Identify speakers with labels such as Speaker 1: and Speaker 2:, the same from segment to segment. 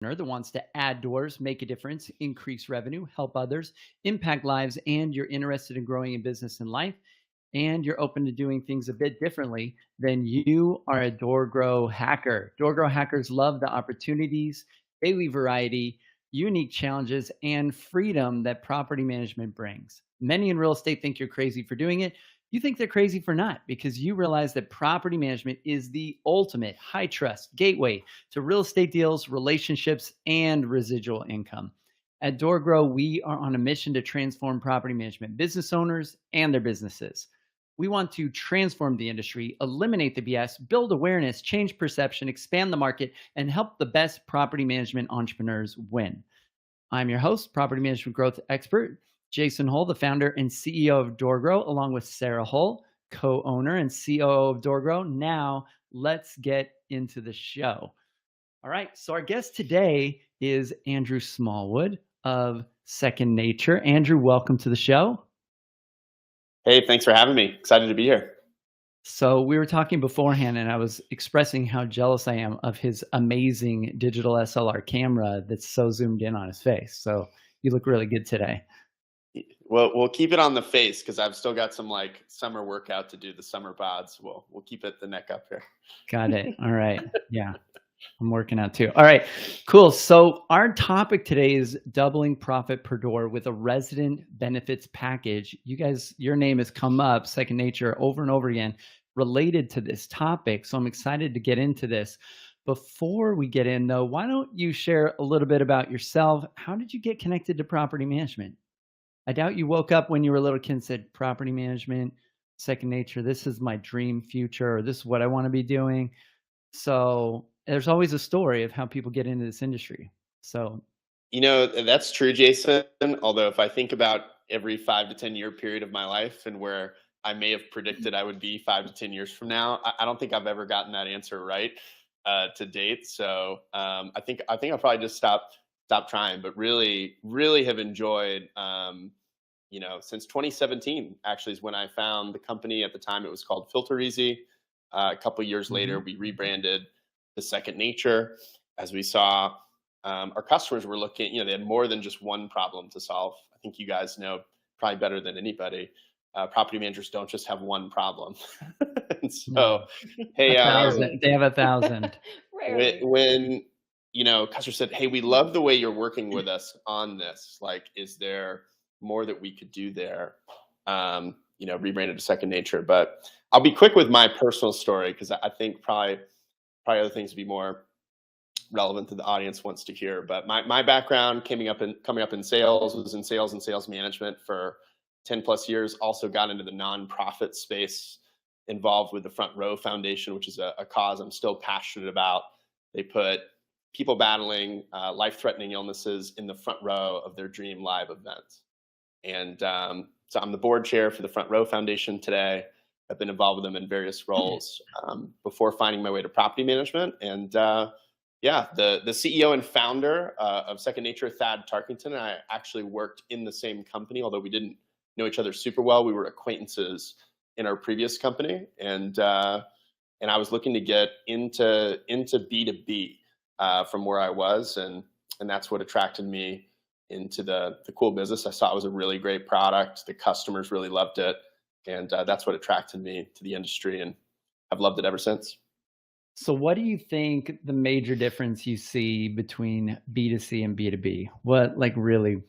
Speaker 1: that wants to add doors, make a difference, increase revenue, help others, impact lives, and you're interested in growing in business and life, and you're open to doing things a bit differently, then you are a door grow hacker. Door grow hackers love the opportunities, daily variety, unique challenges, and freedom that property management brings. Many in real estate think you're crazy for doing it. You think they're crazy for not, because you realize that property management is the ultimate high trust gateway to real estate deals, relationships, and residual income. At DoorGrow, we are on a mission to transform property management business owners and their businesses. We want to transform the industry, eliminate the BS, build awareness, change perception, expand the market, and help the best property management entrepreneurs win. I'm your host, property management growth expert, Jason Hull, the founder and CEO of DoorGrow, along with Sarah Hull, co-owner and COO of DoorGrow. Now, let's get into the show. All right, so our guest today is Andrew Smallwood of Second Nature. Andrew, welcome to the show.
Speaker 2: Hey, thanks for having me. Excited to be here.
Speaker 1: So we were talking beforehand, and I was expressing how jealous I am of his amazing digital SLR camera that's so zoomed in on his face. So you look really good today.
Speaker 2: Well, we'll keep it on the face because I've still got some like summer workout to do, the summer bods. We'll keep it the neck up here.
Speaker 1: Got it. All right. Yeah. I'm working out too. All right, cool. So our topic today is doubling profit per door with a resident benefits package. You guys, your name has come up, Second Nature, over and over again related to this topic. So I'm excited to get into this. Before we get in though, why don't you share a little bit about yourself? How did you get connected to property management? I doubt you woke up when you were a little kid and said, property management, Second Nature, this is my dream future, or this is what I want to be doing. So there's always a story of how people get into this industry. So,
Speaker 2: That's true, Jason. Although if I think about every 5 to 10 year period of my life and where I may have predicted I would be 5 to 10 years from now, I don't think I've ever gotten that answer right to date. So I think I'll probably just stop trying. But really have enjoyed. Since 2017 actually is when I found the company. At the time, it was called Filter Easy. A couple years later, we rebranded to Second Nature as we saw our customers were looking, they had more than just one problem to solve. I think you guys know probably better than anybody. Property managers don't just have one problem. And so,
Speaker 1: no,
Speaker 2: hey,
Speaker 1: 1,000. They have 1,000.
Speaker 3: Rarely.
Speaker 2: when customers said, "Hey, we love the way you're working with us on this. Like, is there more that we could do there?" Rebranded to Second Nature. But I'll be quick with my personal story because I think probably other things would be more relevant to the audience wants to hear. But my background coming up in sales, was in sales and sales management for 10 plus years. Also got into the nonprofit space, involved with the Front Row Foundation, which is a cause I'm still passionate about. They put people battling life-threatening illnesses in the front row of their dream live event. And so I'm the board chair for the Front Row Foundation today. I've been involved with them in various roles before finding my way to property management. And the CEO and founder of Second Nature, Thad Tarkington, and I actually worked in the same company, although we didn't know each other super well. We were acquaintances in our previous company, and I was looking to get into B2B from where I was, and that's what attracted me into the cool business. I saw it was a really great product. The customers really loved it, and that's what attracted me to the industry, and I've loved it ever since.
Speaker 1: So what do you think the major difference you see between B2C and B2B? What really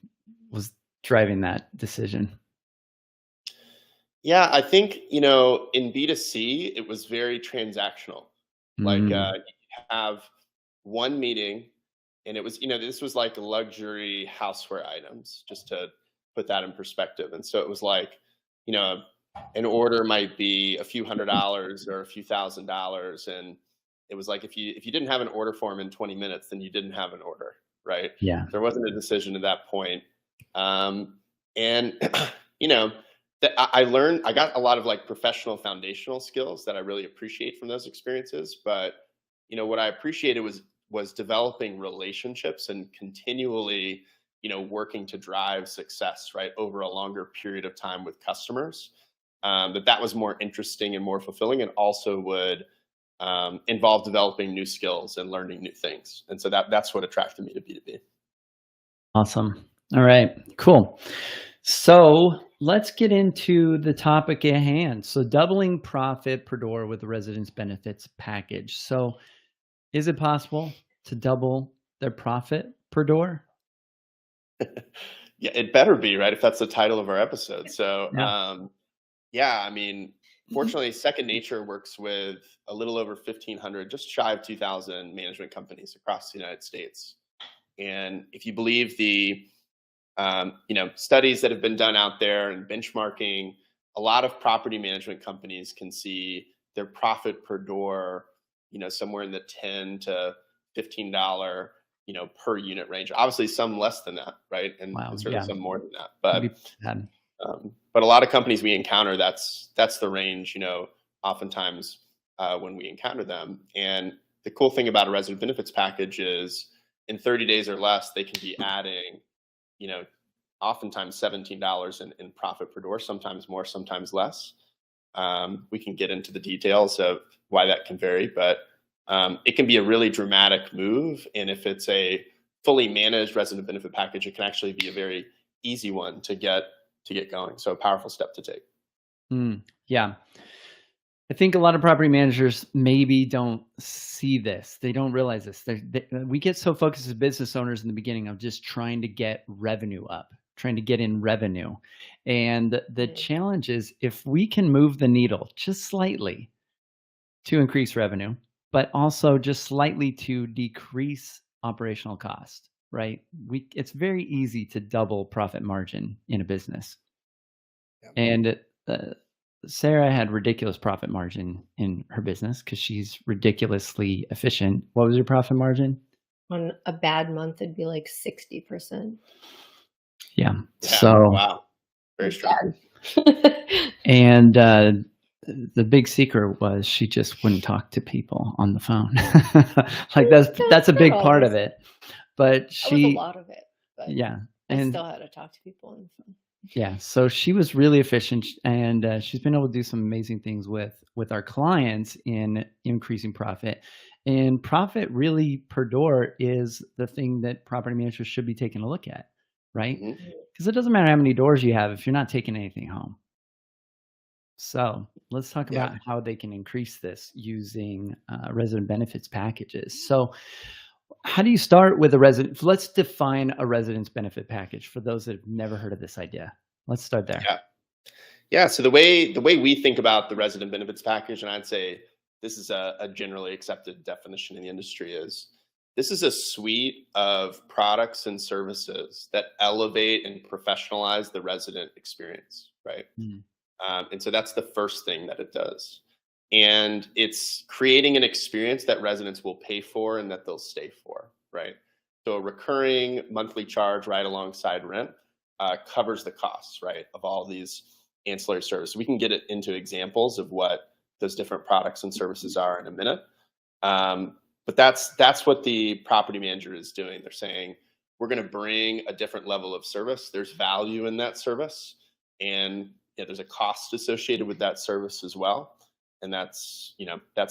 Speaker 1: was driving that decision?
Speaker 2: Yeah, I think, in B2C, it was very transactional. Like you have one meeting, and it was, this was like luxury houseware items, just to put that in perspective. And so it was like, an order might be a few $100s or a few $1,000s. And it was like, if you didn't have an order form in 20 minutes, then you didn't have an order, right?
Speaker 1: Yeah.
Speaker 2: There wasn't a decision at that point. And, that I got a lot of like professional foundational skills that I really appreciate from those experiences. But, what I appreciated was developing relationships and continually, working to drive success, right, over a longer period of time with customers. That was more interesting and more fulfilling, and also would involve developing new skills and learning new things. And so that's what attracted me to B2B.
Speaker 1: Awesome. All right, cool. So let's get into the topic at hand. So doubling profit per door with the residence benefits package. So is it possible to double their profit per door?
Speaker 2: Yeah, it better be, right? If that's the title of our episode. So,
Speaker 1: Yeah.
Speaker 2: yeah, I mean, fortunately, Second Nature works with a little over 1,500, just shy of 2,000 management companies across the United States. And if you believe the studies that have been done out there and benchmarking, a lot of property management companies can see their profit per door, somewhere in the $10 to $15, per unit range. Obviously, some less than that, right, and
Speaker 1: Wow.
Speaker 2: certainly
Speaker 1: Yeah.
Speaker 2: some more than that.
Speaker 1: It'd be bad.
Speaker 2: But a lot of companies we encounter, that's the range. Oftentimes when we encounter them, and the cool thing about a resident benefits package is in 30 days or less, they can be adding, you know, oftentimes $17 in profit per door, sometimes more, sometimes less. We can get into the details of why that can vary, but it can be a really dramatic move. And if it's a fully managed resident benefit package, it can actually be a very easy one to get going. So a powerful step to take.
Speaker 1: Yeah. I think a lot of property managers maybe don't see this. They don't realize this. We get so focused as business owners in the beginning of just trying to get revenue up, trying to get in revenue. And the challenge is if we can move the needle just slightly to increase revenue, but also just slightly to decrease operational cost, right? It's very easy to double profit margin in a business.
Speaker 2: Yep.
Speaker 1: And Sarah had ridiculous profit margin in her business because she's ridiculously efficient. What was your profit margin?
Speaker 3: On a bad month, it'd be like 60%.
Speaker 1: Yeah.
Speaker 2: Yeah.
Speaker 1: So
Speaker 2: Wow. Very strong.
Speaker 1: and the big secret was she just wouldn't talk to people on the phone. Like that's a big part of it. But
Speaker 3: That was a lot of it. But
Speaker 1: yeah.
Speaker 3: I
Speaker 1: And
Speaker 3: still had to talk to people on the phone.
Speaker 1: yeah, so she was really efficient, and she's been able to do some amazing things with our clients in increasing profit. And profit really per door is the thing that property managers should be taking a look at, right?
Speaker 2: Mhm.
Speaker 1: Because it doesn't matter how many doors you have if you're not taking anything home. So let's talk
Speaker 2: Yeah.
Speaker 1: about how they can increase this using resident benefits packages. So how do you start with a resident? Let's define a residence benefit package for those that have never heard of this idea. Let's start there.
Speaker 2: Yeah. Yeah. So the way we think about the resident benefits package, and I'd say this is a generally accepted definition in the industry, is this is a suite of products and services that elevate and professionalize the resident experience, right?
Speaker 1: Mm.
Speaker 2: And so that's the first thing that it does. And it's creating an experience that residents will pay for and that they'll stay for, right? So a recurring monthly charge right alongside rent covers the costs, right, of all these ancillary services. We can get it into examples of what those different products and services are in a minute. But that's what the property manager is doing. They're saying, we're going to bring a different level of service. There's value in that service. And there's a cost associated with that service as well. And that's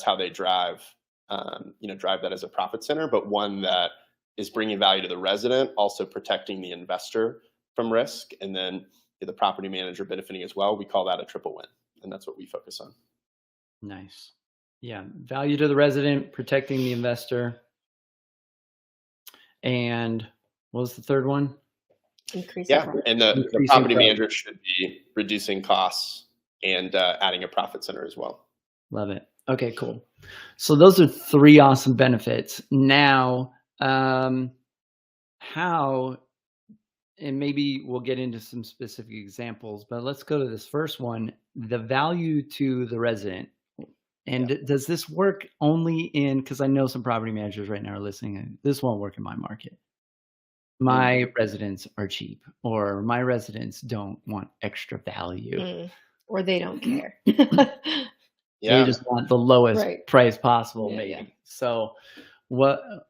Speaker 2: how they drive that as a profit center, but one that is bringing value to the resident, also protecting the investor from risk, and then the property manager benefiting as well. We call that a triple win, and that's what we focus on.
Speaker 1: Nice. Yeah. Value to the resident, protecting the investor. And what was the third one?
Speaker 3: Increasing
Speaker 2: and the property manager should be reducing costs and adding a profit center as well.
Speaker 1: Love it. Okay, cool. So those are three awesome benefits. Now, how, and maybe we'll get into some specific examples, but let's go to this first one, the value to the resident. And does this work only because I know some property managers right now are listening, and this won't work in my market. My residents are cheap, or my residents don't want extra value.
Speaker 3: Or they don't care.
Speaker 2: Yeah.
Speaker 1: They just want the lowest price possible, maybe.
Speaker 3: Yeah.
Speaker 1: So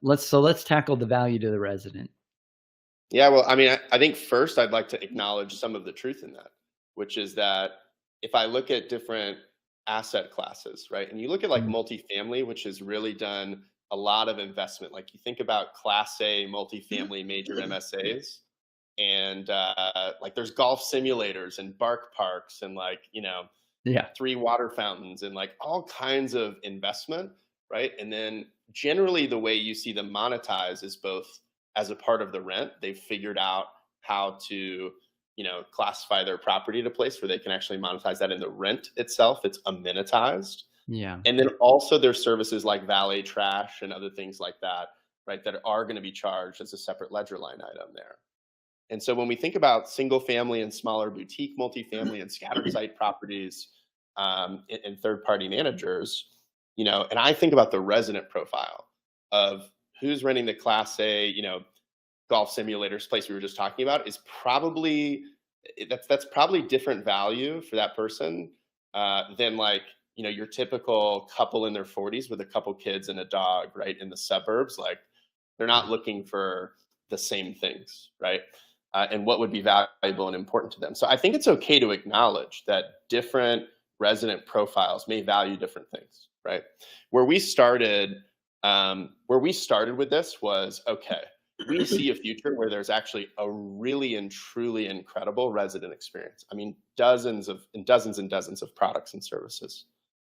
Speaker 1: let's tackle the value to the resident.
Speaker 2: Yeah, well, I mean, I think first I'd like to acknowledge some of the truth in that, which is that if I look at different asset classes, right? And you look at like
Speaker 1: Mm.
Speaker 2: multifamily, which has really done a lot of investment. Like you think about Class A multifamily major MSAs, and like there's golf simulators and bark parks and like, you know,
Speaker 1: Yeah.
Speaker 2: 3 water fountains and like all kinds of investment, right? And then generally the way you see them monetize is both as a part of the rent. They've figured out how to, you know, classify their property at a place where they can actually monetize that in the rent itself. It's amenitized.
Speaker 1: Yeah.
Speaker 2: And then also there's services like valet trash and other things like that, right? That are going to be charged as a separate ledger line item there. And so when we think about single family and smaller boutique multifamily and scattered site properties, and third party managers, you know, and I think about the resident profile of who's renting the Class A, you know, golf simulators place we were just talking about is probably that's probably different value for that person than like, you know, your typical couple in their 40s with a couple kids and a dog, right, in the suburbs. Like they're not looking for the same things, right? And what would be valuable and important to them. So I think it's okay to acknowledge that different resident profiles may value different things, right? Where we started, with this was okay. We see a future where there's actually a really and truly incredible resident experience. I mean, dozens and dozens of products and services.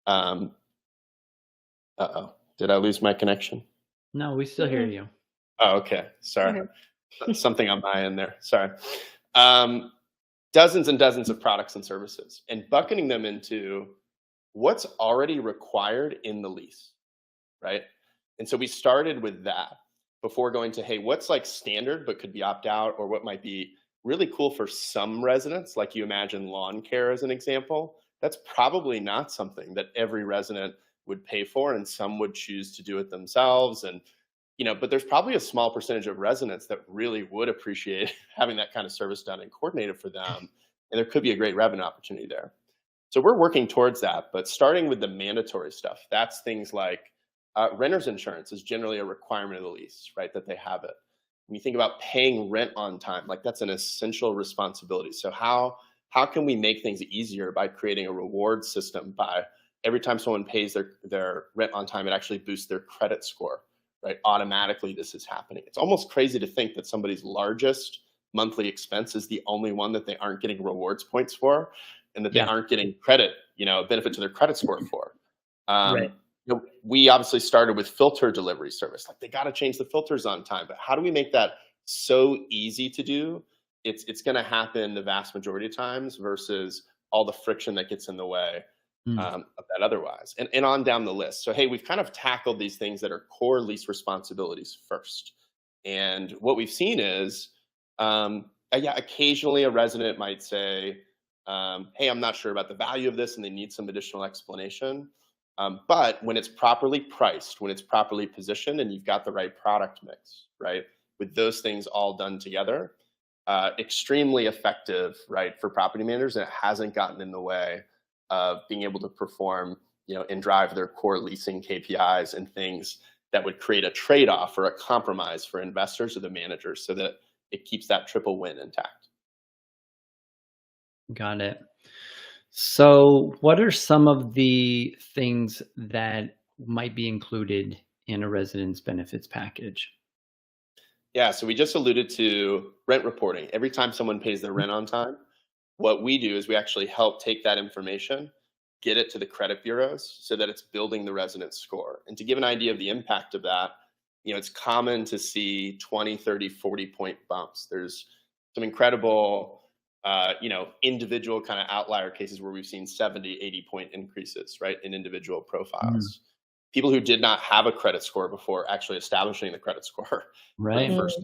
Speaker 2: Uh-oh, did I lose my connection?
Speaker 1: No, we still hear you.
Speaker 2: Oh, okay. Sorry.
Speaker 3: Okay.
Speaker 2: Something on my end there. Sorry. Dozens and dozens of products and services and bucketing them into what's already required in the lease, right? And so we started with that before going to, hey, what's like standard but could be opt out, or what might be really cool for some residents, like you imagine lawn care as an example. That's probably not something that every resident would pay for, and some would choose to do it themselves. And you know, but there's probably a small percentage of residents that really would appreciate having that kind of service done and coordinated for them. And there could be a great revenue opportunity there. So we're working towards that, but starting with the mandatory stuff, that's things like renter's insurance is generally a requirement of the lease, right? That they have it. When you think about paying rent on time, like that's an essential responsibility. So how can we make things easier by creating a reward system by every time someone pays their rent on time, it actually boosts their credit score, right? Automatically, this is happening. It's almost crazy to think that somebody's largest monthly expense is the only one that they aren't getting rewards points for, and that they
Speaker 1: Yeah.
Speaker 2: aren't getting credit, you know, benefit to their credit score for.
Speaker 1: Right.
Speaker 2: You know, we obviously started with filter delivery service. Like they got to change the filters on time, but how do we make that so easy to do? It's going to happen the vast majority of times versus all the friction that gets in the way
Speaker 1: Mm.
Speaker 2: of that otherwise, and on down the list. So, hey, we've kind of tackled these things that are core lease responsibilities first. And what we've seen is, yeah, occasionally a resident might say, hey, I'm not sure about the value of this, and they need some additional explanation. But when it's properly priced, when it's properly positioned, and you've got the right product mix, right, with those things all done together, extremely effective, right, for property managers, and it hasn't gotten in the way of being able to perform, you know, and drive their core leasing KPIs and things that would create a trade-off or a compromise for investors or the managers so that it keeps that triple win intact.
Speaker 1: Got it. So, what are some of the things that might be included in a residence benefits package?
Speaker 2: Yeah, so we just alluded to rent reporting. Every time someone pays their rent on time, what we do is we actually help take that information, get it to the credit bureaus so that it's building the resident score. And to give an idea of the impact of that, you know, it's common to see 20, 30, 40-point bumps. There's some incredible, you know, individual kind of outlier cases where we've seen 70, 80-point increases, right, in individual
Speaker 1: Mm.
Speaker 2: profiles. People who did not have a credit score before actually establishing the credit score for the
Speaker 1: Right.
Speaker 2: first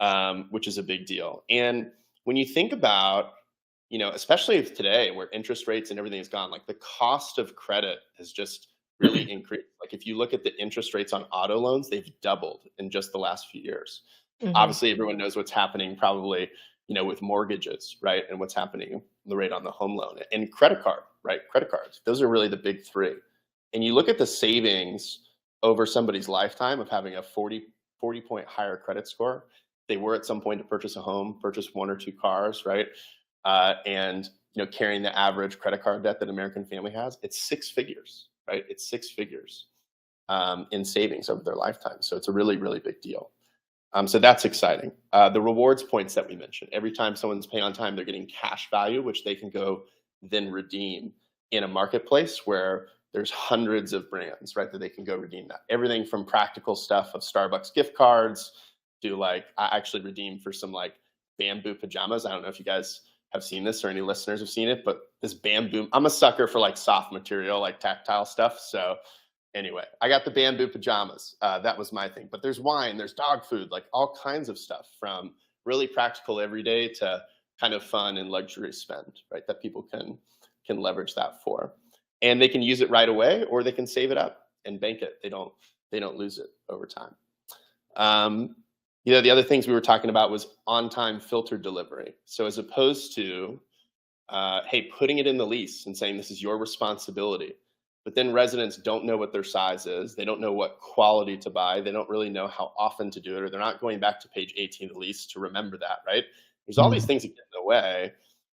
Speaker 2: time, which is a big deal. And when you think about, you know, especially if today where interest rates and everything has gone, like the cost of credit has just really increased. Like if you look at the interest rates on auto loans, they've doubled in just the last few years.
Speaker 3: Mhm.
Speaker 2: Obviously, everyone knows what's happening probably, you know, with mortgages, right? And what's happening, the rate on the home loan and credit card, right? Credit cards. Those are really the big three. And you look at the savings over somebody's lifetime of having a 40-point higher credit score. They were at some point to purchase a home, purchase 1 or 2 cars, right? And carrying the average credit card debt that an American family has, it's 6 figures, right? It's 6 figures in savings over their lifetime. So it's a really, really big deal. So that's exciting. The rewards points that we mentioned, every time someone's paying on time, they're getting cash value, which they can go then redeem in a marketplace where there's hundreds of brands, right, that they can go redeem that. Everything from practical stuff of Starbucks gift cards to like, I actually redeemed for some like bamboo pajamas. I don't know if you guys have seen this or any listeners have seen it, but this bamboo, I'm a sucker for like soft material, like tactile stuff. So anyway, I got the bamboo pajamas. That was my thing. But there's wine, there's dog food, like all kinds of stuff from really practical everyday to kind of fun and luxury spend, right? That people can leverage that for. And they can use it right away, or they can save it up and bank it. They don't lose it over time. The other things we were talking about was on-time filtered delivery. So as opposed to, hey, putting it in the lease and saying this is your responsibility, but then residents don't know what their size is. They don't know what quality to buy. They don't really know how often to do it, or they're not going back to page 18 of the lease to remember that, right? There's all these things that get in the way.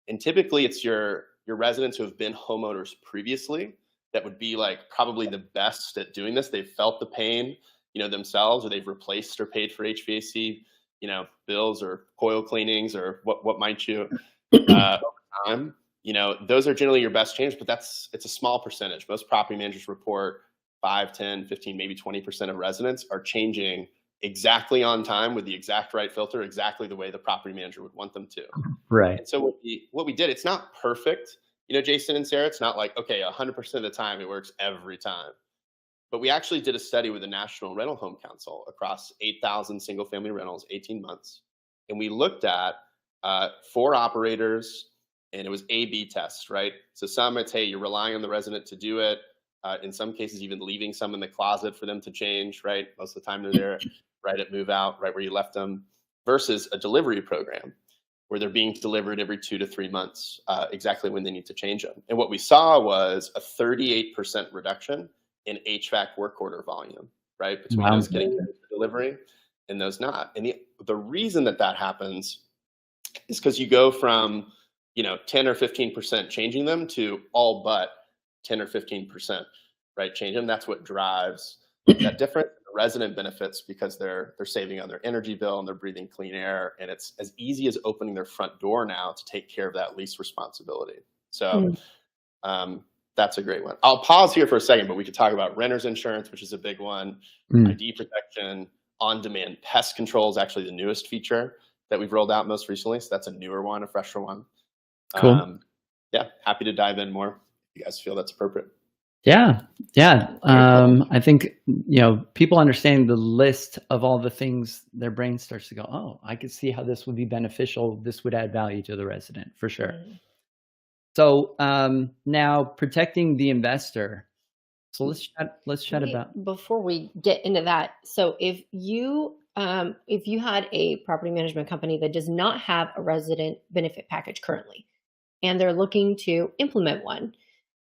Speaker 2: And typically it's your residents who have been homeowners previously that would be like probably the best at doing this. They've felt the pain, themselves, or they've replaced or paid for HVAC, bills or coil cleanings or what might you over time. Those are generally your best changes, but it's a small percentage. Most property managers report 5, 10, 15, maybe 20% of residents are changing exactly on time with the exact right filter, exactly the way the property manager would want them to.
Speaker 1: Right.
Speaker 2: And so what we did, it's not perfect, Jason and Sarah, it's not like, okay, 100% of the time it works every time. But we actually did a study with the National Rental Home Council across 8,000 single family rentals, 18 months. And we looked at 4 operators, and it was A/B tests, right? So some it's, hey, you're relying on the resident to do it. In some cases, even leaving some in the closet for them to change, right? Most of the time they're there right at move out, right where you left them, versus a delivery program where they're being delivered every 2 to 3 months, exactly when they need to change them. And what we saw was a 38% reduction in HVAC work order volume, right? Between those getting delivery and those not. And the reason that happens is because you go from 10 or 15% changing them to all but 10 or 15%, right? Change them. That's what drives that difference. The resident benefits because they're saving on their energy bill and they're breathing clean air. And it's as easy as opening their front door now to take care of that lease responsibility. So that's a great one. I'll pause here for a second, but we could talk about renter's insurance, which is a big one, ID protection, on-demand pest control is actually the newest feature that we've rolled out most recently. So that's a newer one, a fresher one.
Speaker 1: Cool.
Speaker 2: Yeah, happy to dive in more if you guys feel that's appropriate.
Speaker 1: Yeah. I think people understand the list of all the things, their brain starts to go, oh, I could see how this would be beneficial. This would add value to the resident for sure. So now protecting the investor. So let's chat about.
Speaker 3: Before we get into that. So if you had a property management company that does not have a resident benefit package currently, and they're looking to implement one,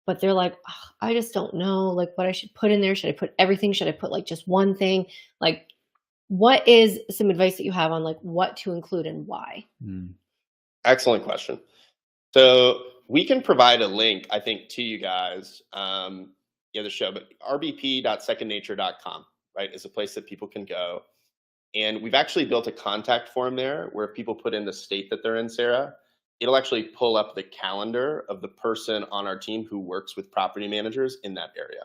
Speaker 3: but they're like, oh, I just don't know like what I should put in there. Should I put everything? Should I put like just one thing? Like, what is some advice that you have on like what to include and why?
Speaker 2: Excellent question. So we can provide a link, I think, to you guys, the show, but rbp.secondnature.com, right, is a place that people can go. And we've actually built a contact form there where if people put in the state that they're in, Sarah, it'll actually pull up the calendar of the person on our team who works with property managers in that area.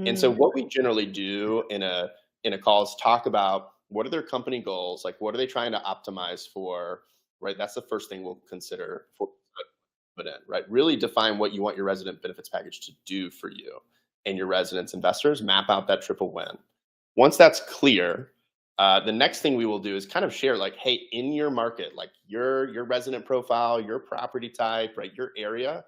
Speaker 2: And so what we generally do in a call is talk about what are their company goals, like what are they trying to optimize for, right? That's the first thing we'll consider for put in, right? Really define what you want your resident benefits package to do for you and your residents, investors, map out that triple win. Once that's clear, the next thing we will do is kind of share like, hey, in your market, like your resident profile, your property type, right, your area,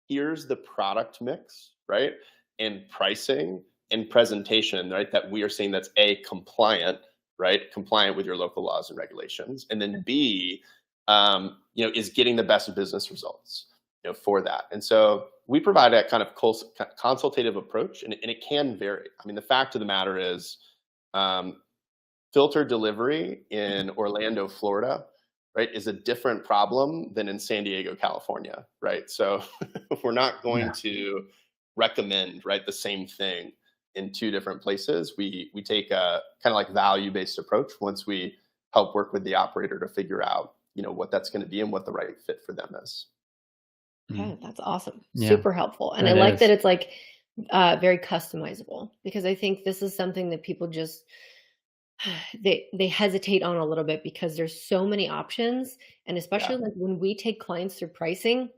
Speaker 2: here's the product mix, right, and pricing and presentation, right, that we are saying that's A, compliant, right, compliant with your local laws and regulations, and then B, is getting the best business results, for that. And so we provide that kind of consultative approach, and it can vary. I mean, the fact of the matter is, filter delivery in Orlando, Florida, right, is a different problem than in San Diego, California, right? So we're not going
Speaker 1: Yeah.
Speaker 2: to recommend, right, the same thing in two different places. We take a kind of like value-based approach once we help work with the operator to figure out, what that's going to be and what the right fit for them is.
Speaker 1: Mm.
Speaker 3: Okay, that's awesome.
Speaker 1: Yeah,
Speaker 3: Super helpful. And I
Speaker 1: that
Speaker 3: like that
Speaker 1: is.
Speaker 3: it's like very customizable, because I think this is something that people just they hesitate on a little bit because there's so many options. And
Speaker 2: Yeah.
Speaker 3: especially like when we take clients through pricing,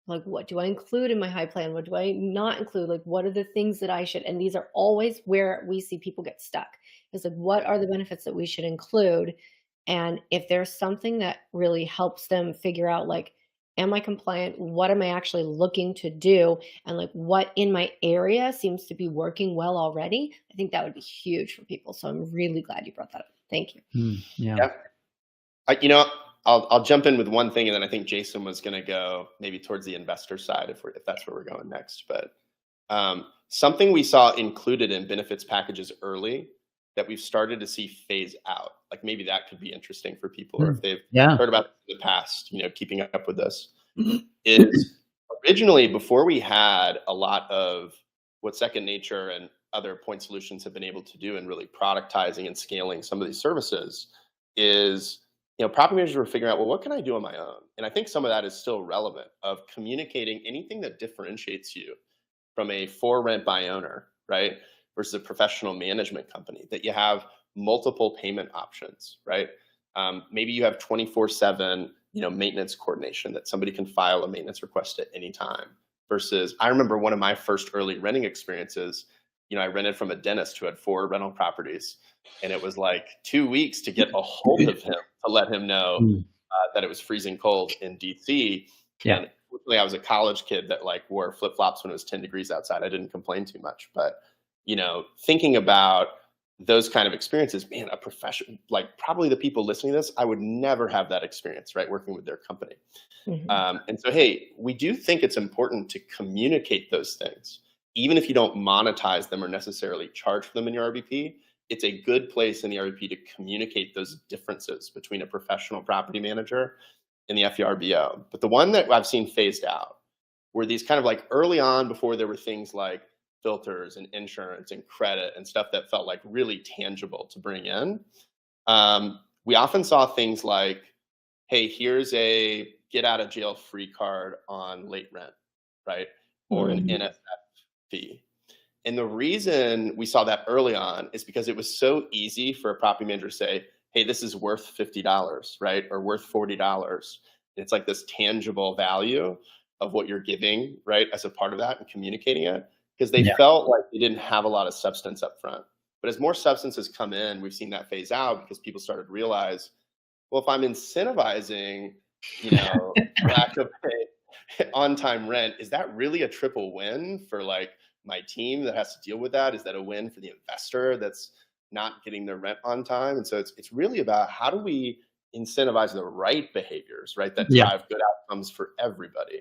Speaker 3: like what do I include in my high plan? What do I not include? Like what are the things that I should? And these are always where we see people get stuck. It's like what
Speaker 2: Yeah.
Speaker 3: are the benefits that we should include? And if there's something that really helps them figure out, like, am I compliant? What am I actually looking to do? And like what in my area seems to be working well already? I think that would be huge for people. So I'm really glad you brought that up. Thank you.
Speaker 1: Yeah.
Speaker 2: Yeah. I, you know, I'll jump in with one thing, and then I think Jason was going to go maybe towards the investor side if that's where we're going next. But something we saw included in benefits packages early that we've started to see phase out, like maybe that could be interesting for people, or if
Speaker 1: Mm.
Speaker 2: they've
Speaker 1: Yeah.
Speaker 2: heard about it in the past, keeping up with this, is originally before we had a lot of what Second Nature and other point solutions have been able to do in really productizing and scaling some of these services is, property managers were figuring out, well, what can I do on my own? And I think some of that is still relevant, of communicating anything that differentiates you from a for rent by owner, right? Versus a professional management company, that you have multiple payment options, right? Maybe you have 24/7, maintenance coordination, that somebody can file a maintenance request at any time. Versus, I remember one of my first early renting experiences, I rented from a dentist who had 4 rental properties, and it was like 2 weeks to get a hold of him to let him know
Speaker 1: Mm.
Speaker 2: that it was freezing cold in DC.
Speaker 1: Yeah.
Speaker 2: And fortunately, I was a college kid that like wore flip flops when it was 10 degrees outside. I didn't complain too much. But, thinking about those kind of experiences, man, a profession, like probably the people listening to this, I would never have that experience, right? Working with their company.
Speaker 3: Mhm.
Speaker 2: And so, hey, we do think it's important to communicate those things, even if you don't monetize them or necessarily charge for them in your RBP. It's a good place in the RBP to communicate those differences between a professional property manager and the FERBO. But the one that I've seen phased out were these kind of like early on, before there were things like filters and insurance and credit and stuff that felt like really tangible to bring in. We often saw things like, hey, here's a get out of jail free card on late rent, right? Or an
Speaker 3: Mhm.
Speaker 2: NSF fee. And the reason we saw that early on is because it was so easy for a property manager to say, hey, this is worth $50, right? Or worth $40. It's like this tangible value of what you're giving, right? As a part of that and communicating it, because they
Speaker 1: Yeah.
Speaker 2: felt like they didn't have a lot of substance up front. But as more substance has come in, we've seen that phase out because people started to realize, well, if I'm incentivizing, lack of on time rent, is that really a triple win for like my team that has to deal with that? Is that a win for the investor that's not getting their rent on time? And so it's really about how do we incentivize the right behaviors, right, that
Speaker 1: Yeah.
Speaker 2: drive good outcomes for everybody.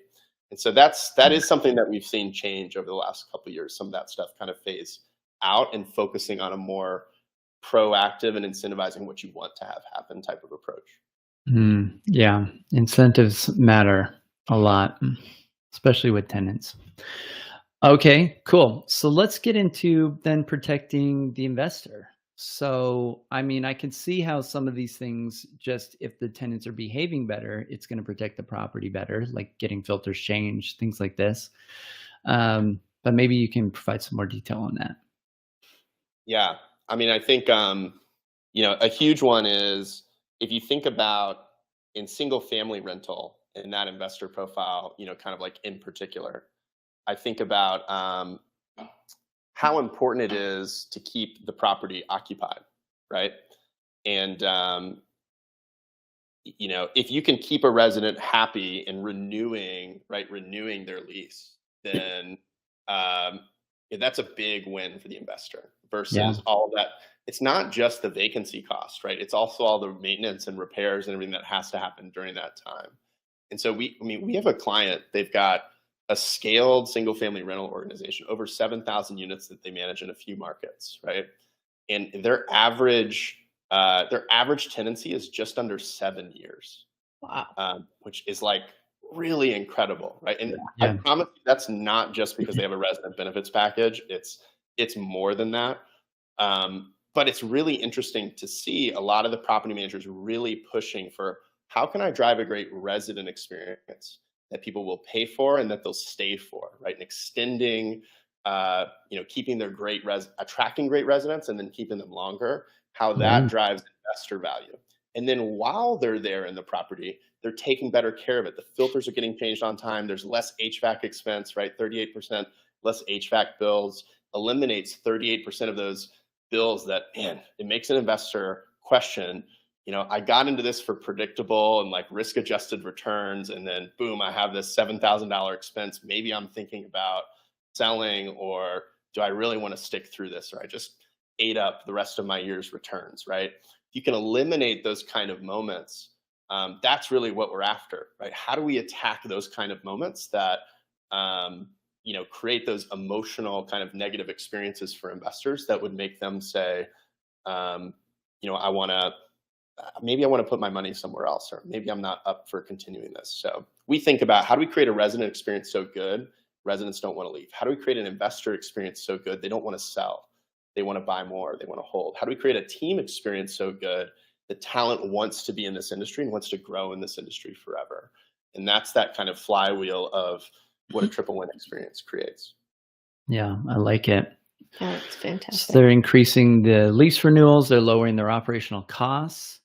Speaker 2: And so that is something that we've seen change over the last couple of years. Some of that stuff kind of phase out and focusing on a more proactive and incentivizing what you want to have happen type of approach.
Speaker 1: Yeah. Incentives matter a lot, especially with tenants. Okay, cool. So let's get into then protecting the investor. So, I mean, I can see how some of these things, just if the tenants are behaving better, it's going to protect the property better, like getting filters changed, things like this. But maybe you can provide some more detail on that.
Speaker 2: Yeah. I mean, I think, a huge one is if you think about in single family rental in that investor profile, kind of like in particular, I think about how important it is to keep the property occupied, right? And, if you can keep a resident happy and renewing their lease, then yeah, that's a big win for the investor
Speaker 1: Yeah.
Speaker 2: versus all that. It's not just the vacancy cost, right? It's also all the maintenance and repairs and everything that has to happen during that time. And so we have a client, they've got a scaled single family rental organization, over 7,000 units that they manage in a few markets, right? And their average tenancy is just under 7 years.
Speaker 3: Wow.
Speaker 2: which is like really incredible, right? And I
Speaker 1: Yeah.
Speaker 2: promise you, that's not just because they have a resident benefits package. It's more than that. But it's really interesting to see a lot of the property managers really pushing for how can I drive a great resident experience that people will pay for and that they'll stay for, right? And extending, keeping their attracting great residents and then keeping them longer, how that
Speaker 1: Right.
Speaker 2: drives investor value. And then while they're there in the property, they're taking better care of it. The filters are getting changed on time. There's less HVAC expense, right? 38% less HVAC bills eliminates 38% of those bills that, man, it makes an investor question, I got into this for predictable and like risk adjusted returns. And then boom, I have this $7,000 expense. Maybe I'm thinking about selling, or do I really want to stick through this? Or I just ate up the rest of my year's returns, right? If you can eliminate those kind of moments, that's really what we're after, right? How do we attack those kind of moments that, create those emotional kind of negative experiences for investors that would make them say, I want to, maybe I want to put my money somewhere else, or maybe I'm not up for continuing this. So we think about how do we create a resident experience so good residents don't want to leave? How do we create an investor experience so good they don't want to sell? They want to buy more, they want to hold. How do we create a team experience so good that talent wants to be in this industry and wants to grow in this industry forever? And that's that kind of flywheel of what a triple win experience creates.
Speaker 1: Yeah, I like it.
Speaker 3: That's
Speaker 1: So
Speaker 3: fantastic.
Speaker 1: they're increasing the lease renewals, they're lowering their operational costs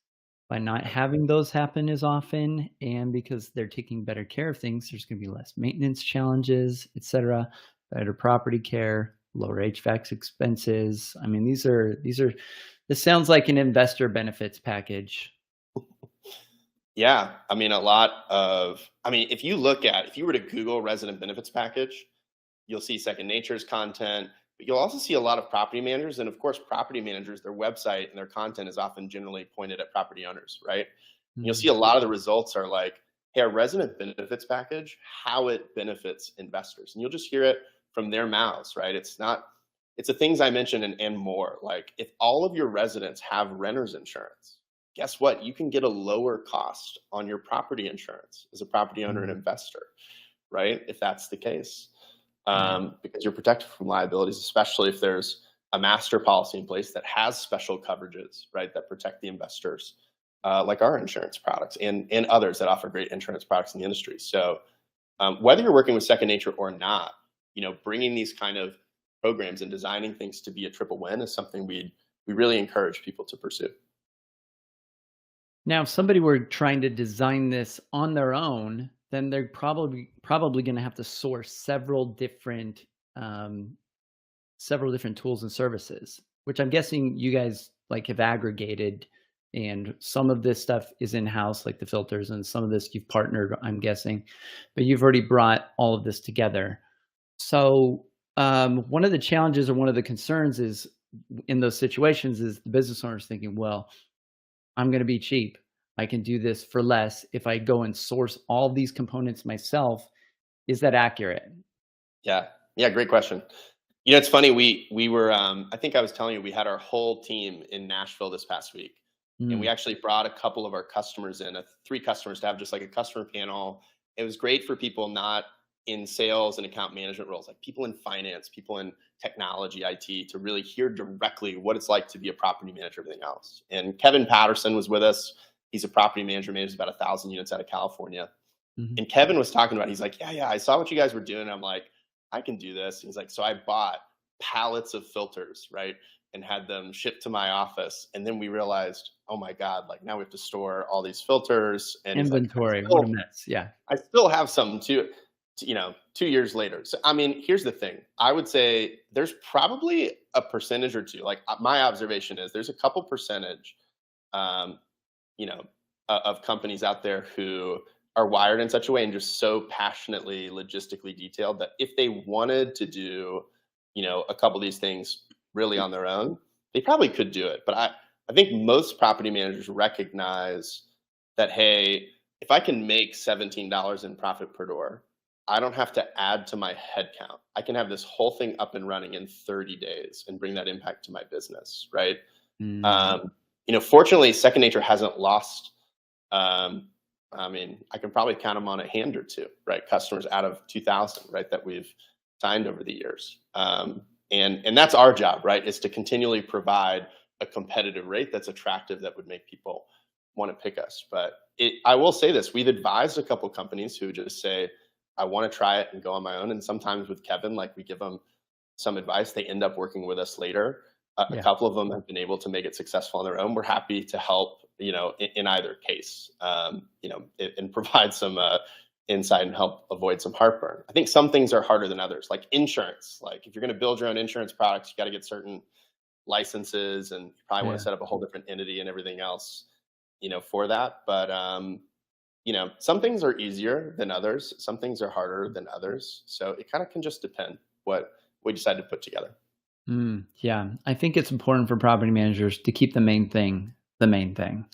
Speaker 1: by not having those happen as often, and because they're taking better care of things, there's gonna be less maintenance challenges, etcetera, better property care, lower HVAC expenses. I mean, this sounds like an investor benefits package.
Speaker 2: Yeah, I mean, if you were to Google resident benefits package, you'll see Second Nature's content, but you'll also see a lot of property managers. And of course, property managers, their website and their content is often generally pointed at property owners, right? And you'll
Speaker 1: Mm,
Speaker 2: see a lot of the results are like, hey, our resident benefits package, how it benefits investors. And you'll just hear it from their mouths, right? It's the things I mentioned and more. Like if all of your residents have renter's insurance, guess what? You can get a lower cost on your property insurance as a property owner and
Speaker 1: mm,
Speaker 2: investor, right? If that's the case,
Speaker 1: right.
Speaker 2: because you're protected from liabilities, especially if there's a master policy in place that has special coverages, right, that protect the investors, like our insurance products and others that offer great insurance products in the industry. So whether you're working with Second Nature or not, bringing these kind of programs and designing things to be a triple win is something we really encourage people to pursue.
Speaker 1: Now, if somebody were trying to design this on their own, then they're probably gonna have to source um, several different tools and services, which I'm guessing you guys like have aggregated, and some of this stuff is in-house, like the filters, and some of this you've partnered, I'm guessing, but you've already brought all of this together. So, one of the challenges or one of the concerns is in those situations is the business owners thinking, well, I'm going to be cheap. I can do this for less if I go and source all these components myself. Is that accurate?
Speaker 2: Yeah, yeah, great question. It's funny. We were. I think I was telling you we had our whole team in Nashville this past week, and we
Speaker 1: Mm,
Speaker 2: actually brought a couple of our customers in, three customers, to have just like a customer panel. It was great for people not in sales and account management roles, like people in finance, people in technology, IT, to really hear directly what it's like to be a property manager, everything else. And Kevin Patterson was with us. He's a property manager, manages about 1,000 units out of California.
Speaker 1: mhm.
Speaker 2: And Kevin was talking about, he's like, yeah, I saw what you guys were doing. I'm like, I can do this. He's like, so I bought pallets of filters, right? And had them shipped to my office. And then we realized, oh my God, like now we have to store all these filters. And he's like,
Speaker 1: Inventory. What a mess. Yeah.
Speaker 2: I still have some 2 years later. So, I mean, here's the thing. I would say there's probably a percentage or two, like my observation is there's a couple percentage, um, you know, of companies out there who are wired in such a way and just so passionately logistically detailed that if they wanted to do, a couple of these things really on their own, they probably could do it. But I think most property managers recognize that, hey, if I can make $17 in profit per door, I don't have to add to my headcount. I can have this whole thing up and running in 30 days and bring that impact to my business, right?
Speaker 1: Mm,
Speaker 2: Um, Fortunately, Second Nature hasn't lost um, I mean, I can probably count them on a hand or two, right? Customers out of 2,000, right, that we've signed over the years. And that's our job, right? Is to continually provide a competitive rate that's attractive that would make people want to pick us. But I will say this: we've advised a couple companies who just say, "I want to try it and go on my own." And sometimes with Kevin, like, we give them some advice, they end up working with us later. A
Speaker 1: Yeah.
Speaker 2: couple of them have been able to make it successful on their own. We're happy to help, in either case, and provide some insight and help avoid some heartburn. I think some things are harder than others, like insurance. Like, if you're going to build your own insurance products, you got to get certain licenses, and you probably want
Speaker 1: Yeah.
Speaker 2: to set up a whole different entity and everything else, for that. But some things are easier than others. Some things are harder than others. So it kind of can just depend what we decide to put together.
Speaker 1: Yeah. I think it's important for property managers to keep the main thing the main thing.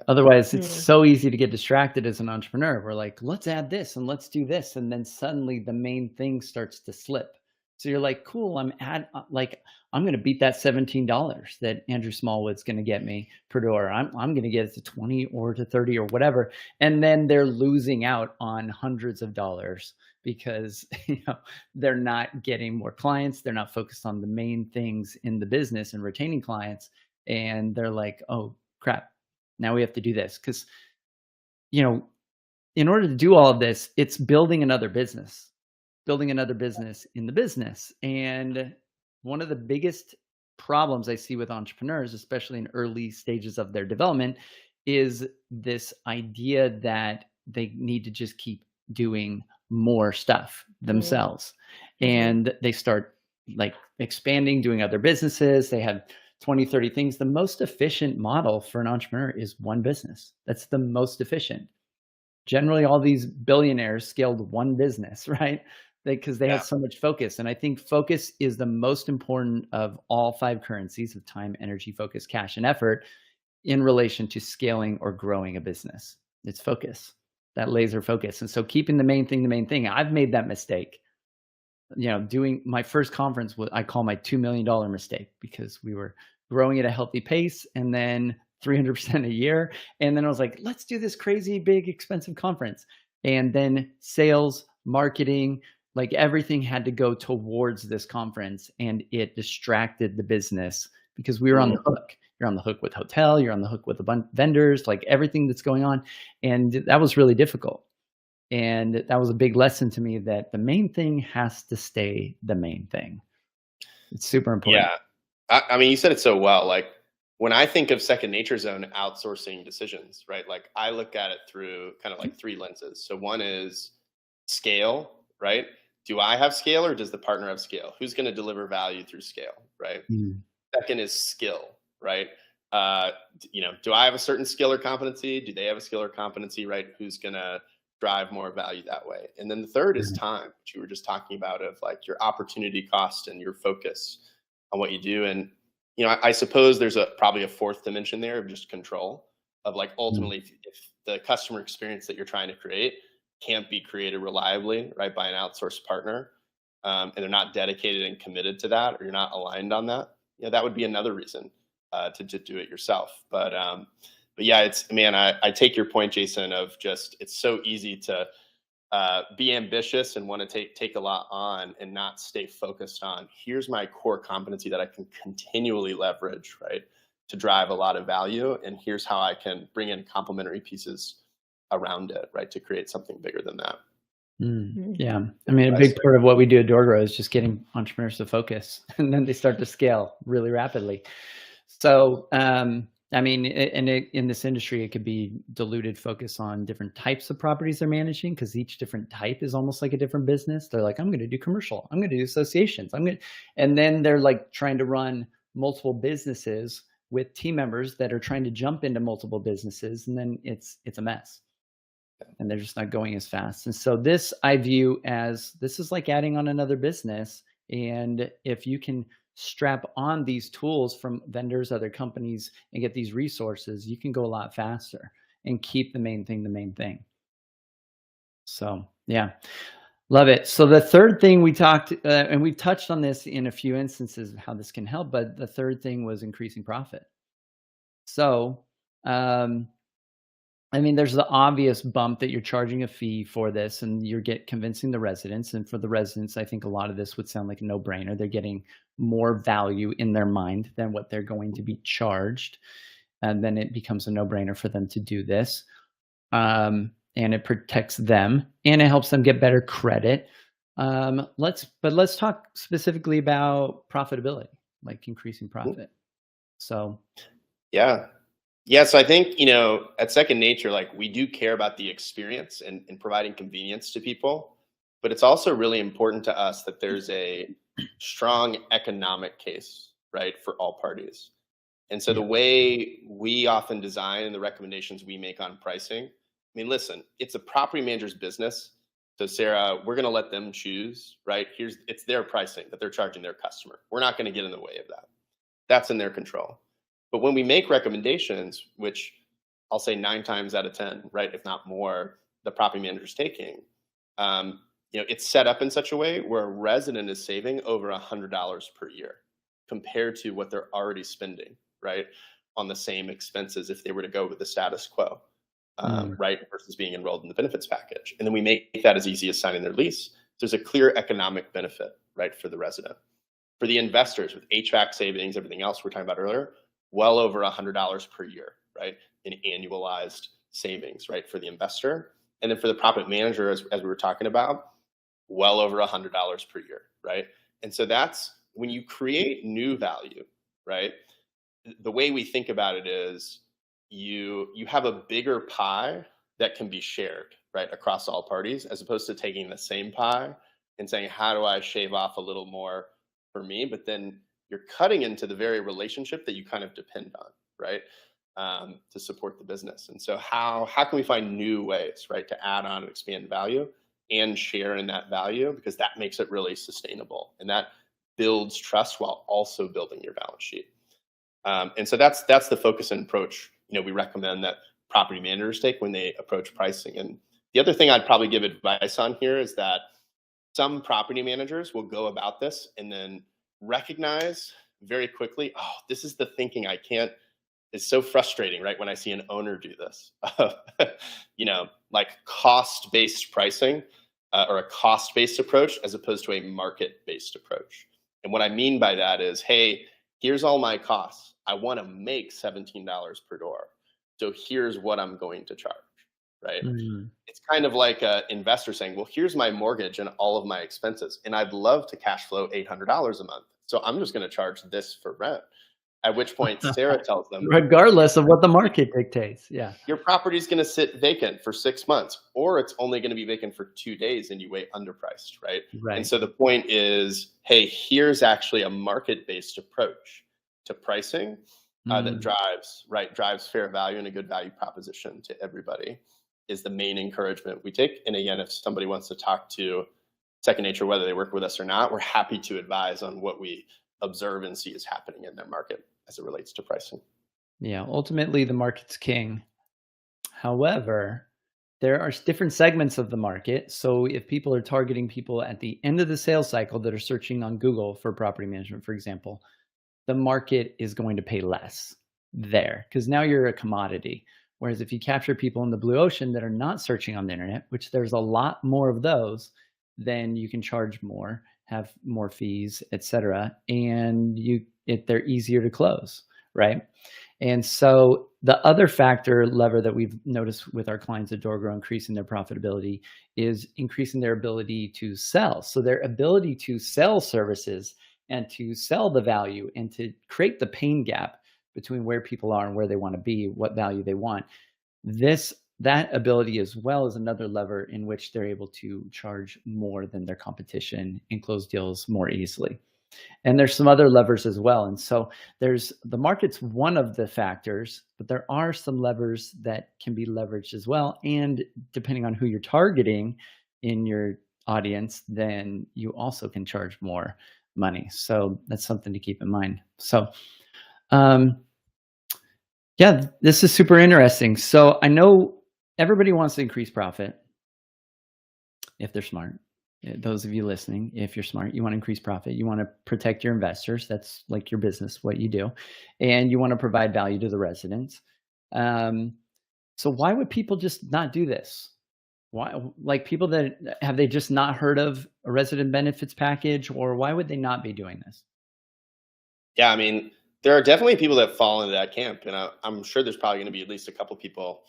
Speaker 1: Otherwise, it's
Speaker 3: Mm.
Speaker 1: so easy to get distracted as an entrepreneur. We're like, let's add this and let's do this. And then suddenly the main thing starts to slip. So you're like, cool, I'm going to beat that $17 that Andrew Smallwood's going to get me per door. I'm going to get it to 20 or to 30 or whatever. And then they're losing out on hundreds of dollars because they're not getting more clients. They're not focused on the main things in the business and retaining clients. And they're like, oh crap, now we have to do this because, you know, in order to do all of this, it's building another business in the business. And one of the biggest problems I see with entrepreneurs, especially in early stages of their development, is this idea that they need to just keep doing more stuff
Speaker 3: Mm.
Speaker 1: themselves.
Speaker 3: Mhm.
Speaker 1: And they start like expanding, doing other businesses. They have 20, 30 things. The most efficient model for an entrepreneur is one business. That's the most efficient. Generally, all these billionaires scaled one business, right? Because they had
Speaker 2: Yeah.
Speaker 1: so much focus. And I think focus is the most important of all five currencies of time, energy, focus, cash, and effort in relation to scaling or growing a business. It's focus, that laser focus. And so keeping the main thing. I've made that mistake. Doing my first conference, what I call my $2 million mistake, because we were growing at a healthy pace and then 300% a year. And then I was like, let's do this crazy, big, expensive conference. And then sales, marketing, like everything had to go towards this conference, and it distracted the business because we were on
Speaker 2: Mm.
Speaker 1: the hook. You're on the hook with hotel, you're on the hook with a bunch of vendors, like everything that's going on. And that was really difficult. And that was a big lesson to me that the main thing has to stay the main thing. It's super important.
Speaker 2: Yeah. I mean, you said it so well. Like, when I think of second nature zone outsourcing decisions, right? Like, I look at it through kind of like three lenses. So one is scale, right? Do I have scale, or does the partner have scale? Who's going to deliver value through scale, right?
Speaker 1: Mm,
Speaker 2: Second is skill, right? Do I have a certain skill or competency? Do they have a skill or competency, right? Who's going to drive more value that way? And then the third is
Speaker 1: yeah.
Speaker 2: time, which you were just talking about, of like your opportunity cost and your focus on what you do. And, I suppose there's probably a fourth dimension there of just control, of like,
Speaker 1: Mm,
Speaker 2: ultimately, if the customer experience that you're trying to create can't be created reliably, right, by an outsourced partner, and they're not dedicated and committed to that, or you're not aligned on that, that would be another reason to do it yourself. But yeah, it's, man, I take your point, Jason, of just, it's so easy to be ambitious and want to take a lot on and not stay focused on, here's my core competency that I can continually leverage, right, to drive a lot of value, and here's how I can bring in complementary pieces around it, right, to create something bigger than that.
Speaker 1: yeah.
Speaker 3: Mhm.
Speaker 1: I mean, a
Speaker 2: Advice
Speaker 1: big
Speaker 2: there.
Speaker 1: part of what we do at DoorGrow is just getting entrepreneurs to focus, and then they start to scale really rapidly. So, I mean, in this industry, it could be diluted focus on different types of properties they're managing, because each different type is almost like a different business. They're like, I'm going to do commercial, I'm going to do associations, and then they're like trying to run multiple businesses with team members that are trying to jump into multiple businesses, and then it's a mess, and they're just not going as fast. And so this I view as, this is like adding on another business. And if you can strap on these tools from vendors, other companies, and get these resources, you can go a lot faster and keep the main thing the main thing. So yeah, love it. So the third thing we talked, and we've touched on this in a few instances of how this can help, but the third thing was increasing profit. So, um, I mean, there's the obvious bump that you're charging a fee for this and you're convincing the residents. And for the residents, I think a lot of this would sound like a no-brainer. They're getting more value in their mind than what they're going to be charged. And then it becomes a no-brainer for them to do this. And it protects them and it helps them get better credit. Let's talk specifically about profitability, like increasing
Speaker 2: Mhm.
Speaker 1: profit. So
Speaker 2: Yeah. Yeah. So I think, at Second Nature, like we do care about the experience and providing convenience to people, but it's also really important to us that there's a strong economic case, right, for all parties. And so the
Speaker 1: yeah.
Speaker 2: way we often design and the recommendations we make on pricing, I mean, listen, it's a property manager's business. So Sarah, we're going to let them choose, right? It's their pricing that they're charging their customer. We're not going to get in the way of that. That's in their control. But when we make recommendations, which I'll say 9 times out of 10, right, if not more, the property manager's taking, it's set up in such a way where a resident is saving over $100 per year compared to what they're already spending, right, on the same expenses if they were to go with the status quo,
Speaker 1: Mm,
Speaker 2: right, versus being enrolled in the benefits package. And then we make that as easy as signing their lease. There's a clear economic benefit, right, for the resident. For the investors with HVAC savings, everything else we are talking about earlier, well over $100 per year, right, in annualized savings, right, for the investor. And then for the property manager, as we were talking about, well over $100 per year, right? And so that's when you create new value, right? The way we think about it is you have a bigger pie that can be shared, right, across all parties, as opposed to taking the same pie and saying, how do I shave off a little more for me? But then you're cutting into the very relationship that you kind of depend on, right, to support the business. And so how can we find new ways, right, to add on and expand value and share in that value, because that makes it really sustainable and that builds trust while also building your balance sheet. And so that's the focus and approach we recommend that property managers take when they approach pricing. And the other thing I'd probably give advice on here is that some property managers will go about this and then recognize very quickly, oh, this is the thinking I can't. It's so frustrating, right? When I see an owner do this, like cost-based pricing or a cost-based approach as opposed to a market-based approach. And what I mean by that is, hey, here's all my costs. I want to make $17 per door. So here's what I'm going to charge, right?
Speaker 1: mm,
Speaker 2: It's kind of like an investor saying, well, here's my mortgage and all of my expenses, and I'd love to cash flow $800 a month. So I'm just going to charge this for rent. At which point Sarah tells them,
Speaker 1: regardless of what the market dictates. Yeah.
Speaker 2: your property is going to sit vacant for 6 months, or it's only going to be vacant for 2 days and you wait underpriced, right? And
Speaker 1: Right.
Speaker 2: so the point is, hey, here's actually a market-based approach to pricing that
Speaker 1: Mm,
Speaker 2: drives fair value and a good value proposition to everybody is the main encouragement we take. And again, if somebody wants to talk to Second Nature, whether they work with us or not, we're happy to advise on what we observe and see is happening in their market as it relates to pricing.
Speaker 1: yeah. Ultimately, the market's king. However, there are different segments of the market. So if people are targeting people at the end of the sales cycle that are searching on Google for property management, for example, the market is going to pay less there because now you're a commodity. Whereas if you capture people in the blue ocean that are not searching on the internet, which there's a lot more of those, then you can charge more, have more fees, etc. And they're easier to close, right? And so the other factor lever that we've noticed with our clients at DoorGrow increasing their profitability is increasing their ability to sell. So their ability to sell services and to sell the value and to create the pain gap between where people are and where they want to be, what value they want. That ability as well is another lever in which they're able to charge more than their competition and close deals more easily. And there's some other levers as well. And so there's the market's one of the factors, but there are some levers that can be leveraged as well. And depending on who you're targeting in your audience, then you also can charge more money. So that's something to keep in mind. So, um, yeah, this is super interesting. So I know everybody wants to increase profit if they're smart. Those of you listening, if you're smart, you want to increase profit, you want to protect your investors. That's like your business, what you do, and you want to provide value to the residents. Um, So why would people just not do this? Why, like people that have they just not heard of a resident benefits package, or why would they not be doing this?
Speaker 2: Yeah, I mean, there are definitely people that fall into that camp, and I'm sure there's probably going to be at least a couple people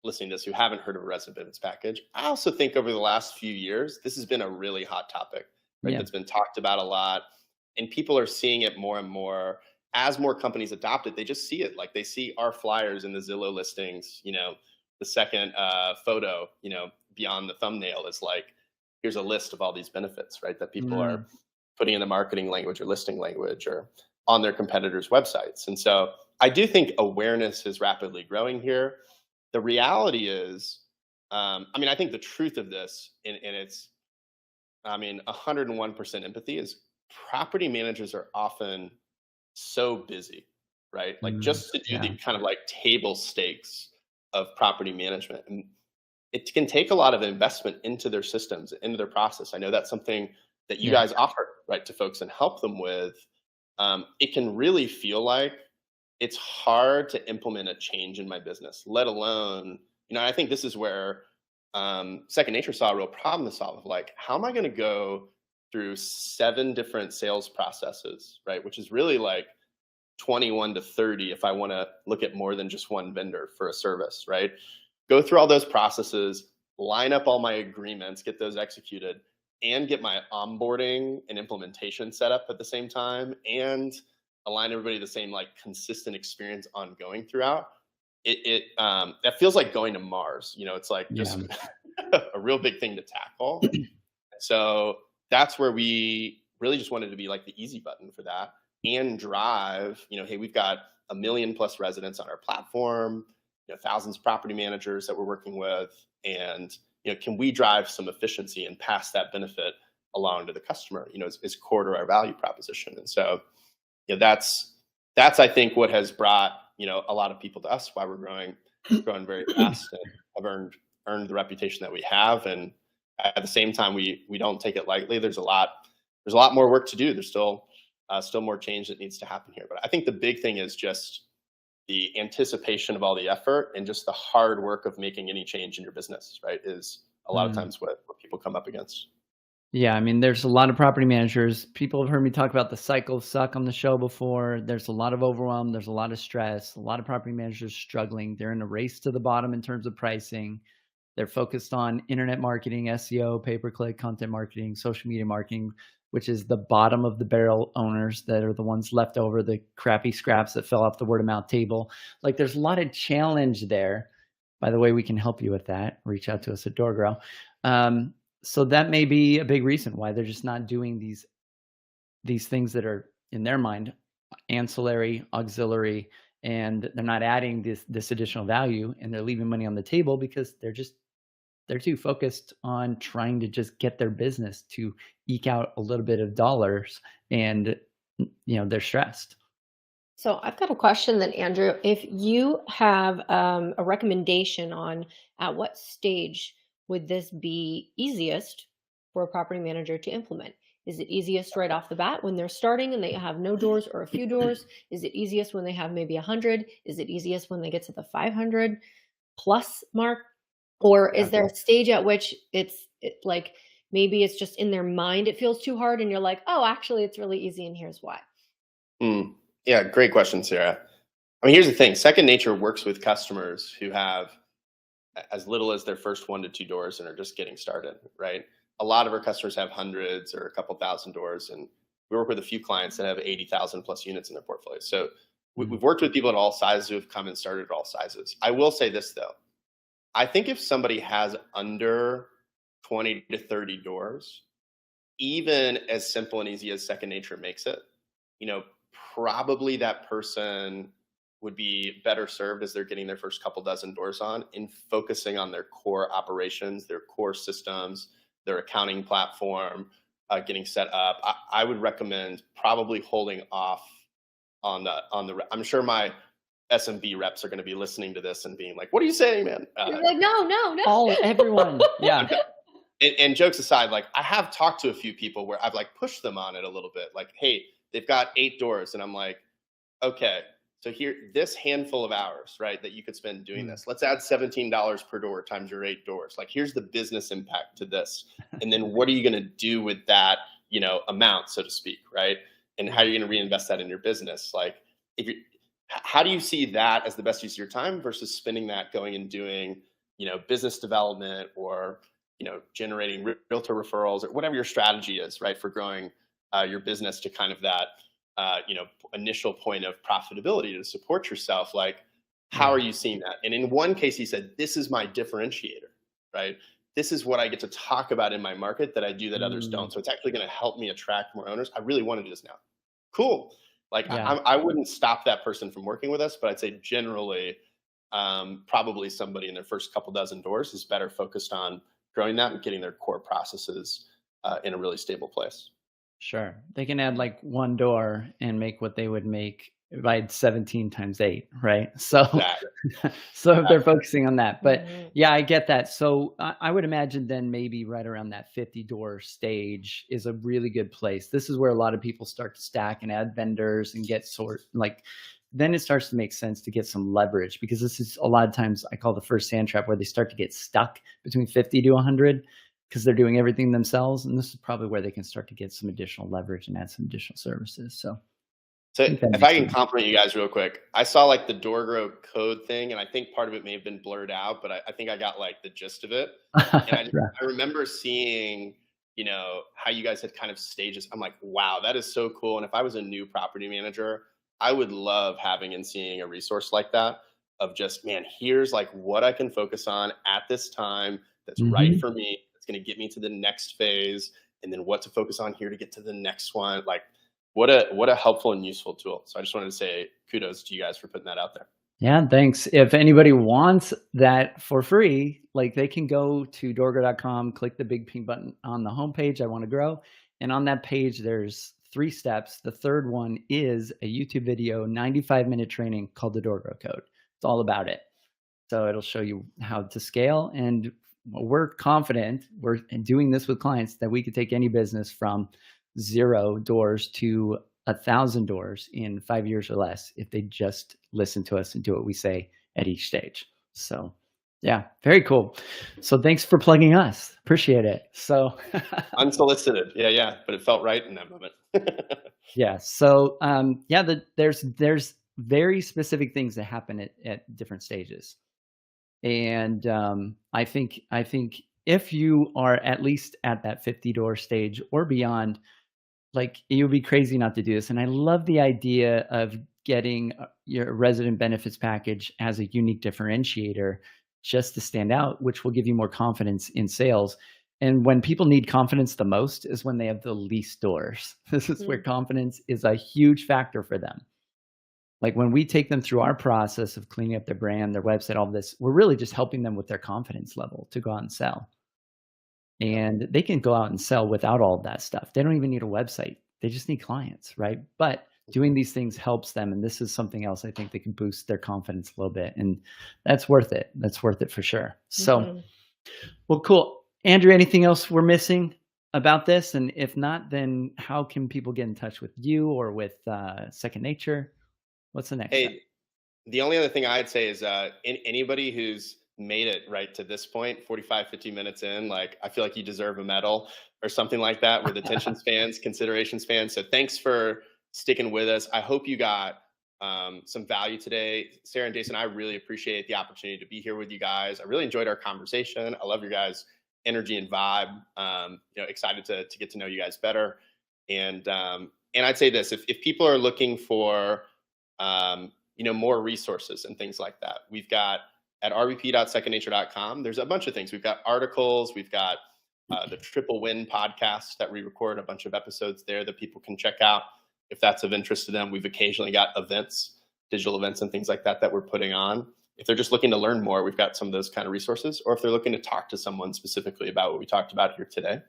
Speaker 2: listening to this who haven't heard of a resident benefits package. I also think over the last few years, this has been a really hot topic, right?
Speaker 1: Yeah.
Speaker 2: That's been talked about a lot, and people are seeing it more and more as more companies adopt it. They just see it, like they see our flyers in the Zillow listings. The second photo, beyond the thumbnail is like, here's a list of all these benefits, right? That people are
Speaker 1: Mm,
Speaker 2: putting in the marketing language or listing language or on their competitors' websites. And so I do think awareness is rapidly growing here. The reality is, I mean, I think the truth of this, and it's, I mean, 101% empathy is property managers are often so busy, right? Like just to do
Speaker 1: yeah.
Speaker 2: the kind of like table stakes of property management. And it can take a lot of investment into their systems, into their process. I know that's something that you
Speaker 1: Yeah.
Speaker 2: guys offer, right, to folks and help them with. It can really feel like it's hard to implement a change in my business, let alone, I think this is where Second Nature saw a real problem to solve. Of like, how am I going to go through 7 different sales processes, right? Which is really like 21 to 30 if I want to look at more than just one vendor for a service, right? Go through all those processes, line up all my agreements, get those executed, and get my onboarding and implementation set up at the same time, and align everybody the same like consistent experience ongoing throughout. That feels like going to Mars. It's like
Speaker 1: Yeah.
Speaker 2: just a real big thing to tackle. So that's where we really just wanted to be like the easy button for that and drive, hey, we've got 1 million+ residents on our platform, thousands of property managers that we're working with. And, can we drive some efficiency and pass that benefit along to the customer, is core to our value proposition. And so, that's, I think, what has brought, a lot of people to us, why we're growing very fast and have earned the reputation that we have. And at the same time, we don't take it lightly. There's a lot more work to do. There's still more change that needs to happen here. But I think the big thing is just the anticipation of all the effort and just the hard work of making any change in your business, right? Is a lot of
Speaker 1: Mm.
Speaker 2: times what people come up against.
Speaker 1: Yeah, I mean, there's a lot of property managers. People have heard me talk about the cycle suck on the show before. There's a lot of overwhelm. There's a lot of stress. A lot of property managers struggling. They're in a race to the bottom in terms of pricing. They're focused on internet marketing, SEO, pay-per-click, content marketing, social media marketing, which is the bottom of the barrel owners that are the ones left over, the crappy scraps that fell off the word of mouth table. Like there's a lot of challenge there. By the way, we can help you with that. Reach out to us at DoorGrow. Um, so that may be a big reason why they're just not doing these things that are in their mind ancillary, auxiliary, and they're not adding this additional value, and they're leaving money on the table because they're too focused on trying to just get their business to eke out a little bit of dollars, and they're stressed.
Speaker 3: So I've got a question then, Andrew. If you have a recommendation on at what stage would this be easiest for a property manager to implement? Is it easiest right off the bat when they're starting and they have no doors or a few doors? Is it easiest when they have maybe 100? Is it easiest when they get to the 500 plus mark? Or is
Speaker 2: Yeah.
Speaker 3: there a stage at which like maybe it's just in their mind it feels too hard and you're like, oh, actually it's really easy and here's why?
Speaker 2: Mm. Yeah, great question, Sarah. I mean, here's the thing. Second Nature works with customers who have as little as their first 1 to 2 doors and are just getting started, right? A lot of our customers have hundreds or a couple thousand doors, and we work with a few clients that have 80,000 plus units in their portfolio. So
Speaker 1: Mm.
Speaker 2: we've worked with people at all sizes who have come and started at all sizes. I will say this though. I think if somebody has under 20 to 30 doors, even as simple and easy as Second Nature makes it, you know, probably that person would be better served as they're getting their first couple dozen doors on in focusing on their core operations, their core systems, their accounting platform, getting set up. I would recommend probably holding off I'm sure my SMB reps are going to be listening to this and being like, "What are you saying, man?"
Speaker 3: You're like, no, no, no.
Speaker 1: Everyone, yeah.
Speaker 2: And jokes aside, like I have talked to a few people where I've like pushed them on it a little bit, like, "Hey, they've got 8 doors," and I'm like, "Okay, So here, this handful of hours, right, that you could spend doing
Speaker 1: Mm.
Speaker 2: this, let's add $17 per door times your 8 doors. Like, here's the business impact to this. And then what are you going to do with that, amount, so to speak, right? And how are
Speaker 1: Yeah.
Speaker 2: you going to reinvest that in your business? Like, if you, how do you see that as the best use of your time versus spending that going and doing, business development or, generating realtor referrals or whatever your strategy is, right, for growing your business to kind of that initial point of profitability to support yourself. Like, how
Speaker 1: Yeah.
Speaker 2: are you seeing that? And in one case, he said, this is my differentiator, right? This is what I get to talk about in my market that I do that others
Speaker 1: Mm.
Speaker 2: don't. So it's actually going to help me attract more owners. I really want to do this now. Cool. Like,
Speaker 1: Yeah.
Speaker 2: I wouldn't stop that person from working with us, but I'd say generally, probably somebody in their first couple dozen doors is better focused on growing that and getting their core processes in a really stable place.
Speaker 1: Sure. They can add like one door and make what they would make by 17 times 8, right? So
Speaker 2: Exactly.
Speaker 1: so if they're focusing on that. But
Speaker 3: Mhm.
Speaker 1: yeah, I get that. So I would imagine then maybe right around that 50 door stage is a really good place. This is where a lot of people start to stack and add vendors and get like then it starts to make sense to get some leverage, because this is a lot of times I call the first sand trap, where they start to get stuck between 50 to 100 because they're doing everything themselves. And this is probably where they can start to get some additional leverage and add some additional services. So I
Speaker 2: So
Speaker 1: think that
Speaker 2: if I
Speaker 1: makes
Speaker 2: can
Speaker 1: sense.
Speaker 2: compliment you guys real quick, I saw like the door grow code thing, and I think part of it may have been blurred out, but I think I got like the gist of it. And
Speaker 1: Yeah.
Speaker 2: I remember seeing, how you guys had kind of stages. I'm like, wow, that is so cool. And if I was a new property manager, I would love having and seeing a resource like that of just, man, here's like what I can focus on at this time that's right
Speaker 1: Mhm.
Speaker 2: for me. That's going to get me to the next phase, and then what to focus on here to get to the next one. Like, what a helpful and useful tool. So I just wanted to say kudos to you guys for putting that out there.
Speaker 1: Yeah, thanks. If anybody wants that for free, like they can go to dorgo.com, click the big pink button on the homepage, I want to grow. And on that page, there's 3 steps. The third one is a YouTube video, 95-minute training called the Dorgo Code. It's all about it. So it'll show you how to scale. And we're confident we're doing this with clients that we could take any business from 0 doors to 1,000 doors in 5 years or less if they just listen to us and do what we say at each stage. So yeah, very cool. So thanks for plugging us. Appreciate it. So
Speaker 2: Unsolicited. Yeah, yeah. But it felt right in that moment.
Speaker 1: yeah. So yeah, there's very specific things that happen at different stages. And I think if you are at least at that 50 door stage or beyond, like it would be crazy not to do this. And I love the idea of getting your resident benefits package as a unique differentiator just to stand out, which will give you more confidence in sales. And when people need confidence the most is when they have the least doors. This is where
Speaker 3: Mm.
Speaker 1: confidence is a huge factor for them. Like when we take them through our process of cleaning up their brand, their website, all this, we're really just helping them with their confidence level to go out and sell.
Speaker 2: Yep.
Speaker 1: And they can go out and sell without all of that stuff. They don't even need a website. They just need clients, right? But doing these things helps them. And this is something else I think that can boost their confidence a little bit. And that's worth it. That's worth it for sure. So,
Speaker 3: Mhm.
Speaker 1: well, cool. Andrew, anything else we're missing about this? And if not, then how can people get in touch with you or with Second Nature? What's the next step?
Speaker 2: Hey, the only other thing I'd say is anybody who's made it right to this point, 45, 50 minutes in, like, I feel like you deserve a medal or something like that with attention spans, consideration spans. So thanks for sticking with us. I hope you got some value today. Sarah and Jason, I really appreciate the opportunity to be here with you guys. I really enjoyed our conversation. I love your guys' energy and vibe. Excited to get to know you guys better. And I'd say this, if people are looking for more resources and things like that. We've got at rvp.secondnature.com, there's a bunch of things. We've got articles, we've got the Triple Win podcast that we record a bunch of episodes there that people can check out if that's of interest to them. We've occasionally got events, digital events and things like that we're putting on. If they're just looking to learn more, we've got some of those kind of resources. Or if they're looking to talk to someone specifically about what we talked about here today,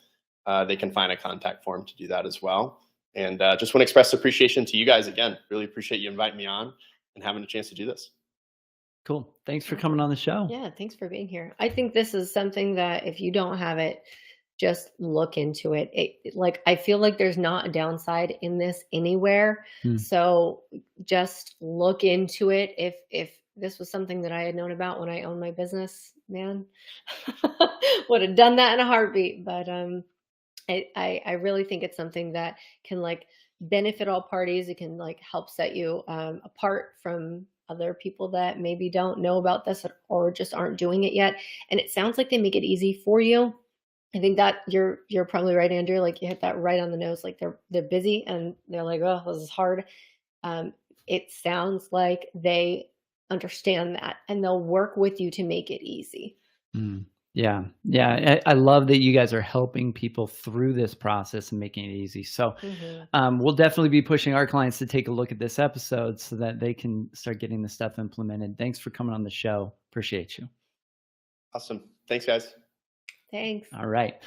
Speaker 2: they can find a contact form to do that as well. And just want to express appreciation to you guys again. Really appreciate you inviting me on and having a chance to do this.
Speaker 1: Cool. Thanks for coming on the show.
Speaker 3: Yeah, thanks for being here. I think this is something that if you don't have it, just look into it. Like, I feel like there's not a downside in this anywhere.
Speaker 1: Mm.
Speaker 3: So just look into it. If this was something that I had known about when I owned my business, man, would have done that in a heartbeat. But I really think it's something that can like benefit all parties. It can like help set you apart from other people that maybe don't know about this or just aren't doing it yet. And it sounds like they make it easy for you. I think that you're probably right, Andrew. Like you hit that right on the nose. Like they're busy and they're like, oh, this is hard. It sounds like they understand that and they'll work with you to make it easy.
Speaker 1: Mm. Yeah. Yeah. I love that you guys are helping people through this process and making it easy. So
Speaker 3: Hmm.
Speaker 1: we'll definitely be pushing our clients to take a look at this episode so that they can start getting the stuff implemented. Thanks for coming on the show. Appreciate you.
Speaker 2: Awesome. Thanks, guys.
Speaker 3: Thanks.
Speaker 1: All right.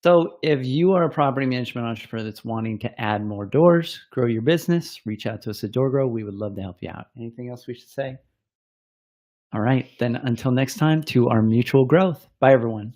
Speaker 1: So if you are a property management entrepreneur that's wanting to add more doors, grow your business, reach out to us at DoorGrow. We would love to help you out. Anything else we should say? All right. Then until next time, to our mutual growth. Bye, everyone.